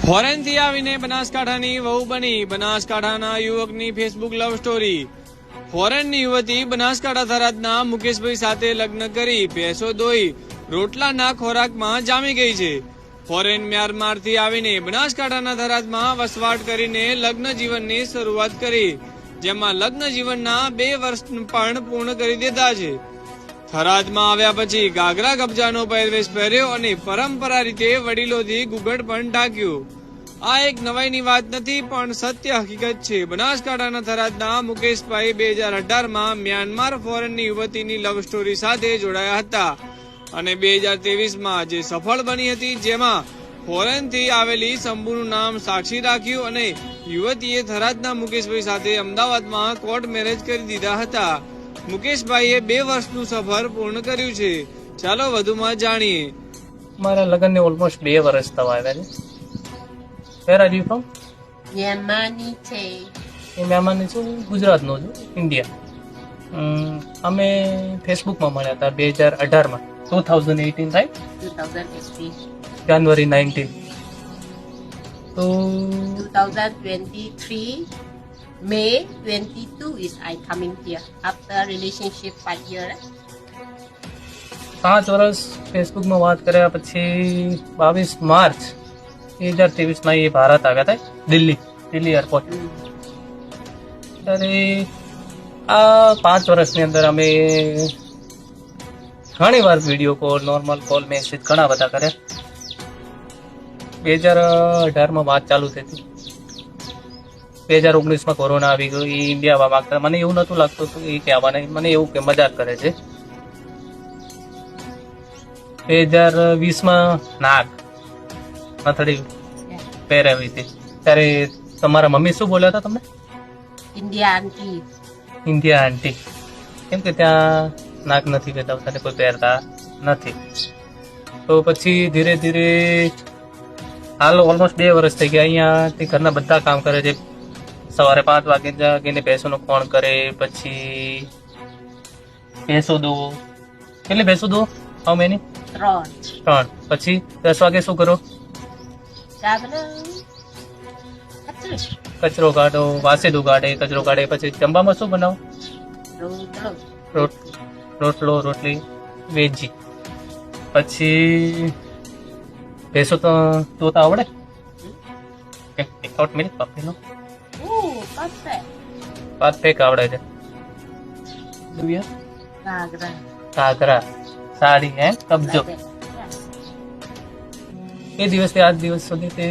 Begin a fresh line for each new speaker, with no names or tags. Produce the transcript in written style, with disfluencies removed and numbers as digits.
ફોરેનથી આવીને બનાસકાંઠાની વહુ બની, બનાસકાંઠાના યુવકની ફેસબુક લવ સ્ટોરી। ફોરેનની યુવતી બનાસકાંઠા થરાદના મુકેશભાઈ સાથે લગ્ન કરી ભેંસો દોઈ રોટલાના ખોરાકમાં જામી ગઈ છે। ફોરેન મ્યાનમારથી આવીને બનાસકાંઠાના થરાદમાં વસવાટ કરીને લગ્ન જીવનની શરૂઆત કરી, જેમાં લગ્ન જીવનના 2 વર્ષ પણ પૂર્ણ કરી દીધા છે। થરાદમાં આવ્યા પછી ગાગરા કબજાનો પહેરવેશ પહેર્યો અને પરંપરા રીતે વડીલોથી ઘૂંઘટ પણ ઢાંક્યું। આ એક નવાઈની વાત નથી, પણ સત્ય હકીકત છે। બનાસકાંઠાના થરાદના મુકેશભાઈ 2018માં મ્યાનમાર ફોરેનની યુવતીની લવ સ્ટોરી સાથે જોડાયા હતા અને 2023માં જે સફળ બની હતી, જેમાં ફોરેનથી આવેલી શંભુનું નામ સાક્ષી રાખ્યું અને યુવતીએ થરાદના મુકેશભાઈ સાથે અમદાવાદમાં કોર્ટ મેરેજ કરી દીધા હતા। મુકેશભાઈએ 2 વર્ષનું સફર પૂર્ણ કર્યું છે। ચાલો વધુમાં જાણીએ।
મારા લગ્નને ઓલમોસ્ટ 2 વર્ષ થવા આવ્યા છે। Where are you from?
મ્યાનમારની છે।
એ મહેમાનની છું, ગુજરાતનો છું, ઇન્ડિયા। અમે ફેસબુકમાં મળ્યા હતા 2018માં, 2018 રાઈટ?
2018.
જાન્યુઆરી 19 તો
2023 May 22 is I coming here after relationship 5 years.
5 વર્ષ ફેસબુકમાં વાત કર્યા પછી 22 માર્ચ 2023માં એ ભારત આવ્યા હતા, દિલ્હી એરપોર્ટ। ત્યારે આ 5 વર્ષની અંદર અમે ઘણી વાર video call, normal call, message ઘણા બધા કર્યા। 2018માં વાત ચાલુ થઈ હતી, 2019માં કોરોના આવી ગયો, એ ઇન્ડિયા આવવા માંગતા। મને એવું નતું લાગતું કે એ કહેવા નહીં, મને એવું કે મજાક કરે છે। 2020માં નથડી પહેરાવી હતી, ત્યારે તમારા મમ્મી શું બોલ્યા હતા તમને?
India auntie.
ઇન્ડિયા આંટી, કેમ કે ત્યાં નાક નથી પહેરાવતા ને કોઈ પહેરતા નથી। તો પછી ધીરે ધીરે હાલ ઓલમોસ્ટ 2 વર્ષ થઈ ગયા। અહીંયાથી ઘરના બધા કામ કરે છે। સવારે 5 વાગે જાગીને ભેંસોનો ફોન કરે, પછી ભેંસો દોવો। કેટલી ભેંસો દોવો? How many? 3। પછી 10 વાગે શું કરો? કચરો કાઢો, વાસેદું કાઢે, કચરો કાઢે। પછી જમવામાં શું બનાવો? રોટલો, રોટલી, વેજી। પછી ભેંસો તો દોતા આવડે? એક મિનિટ પાપીનો પરફેક્ટ આવડે છે। ઘાઘરા, સાડી, કબજો। એ દિવસથી આજ દિવસ સુધી તે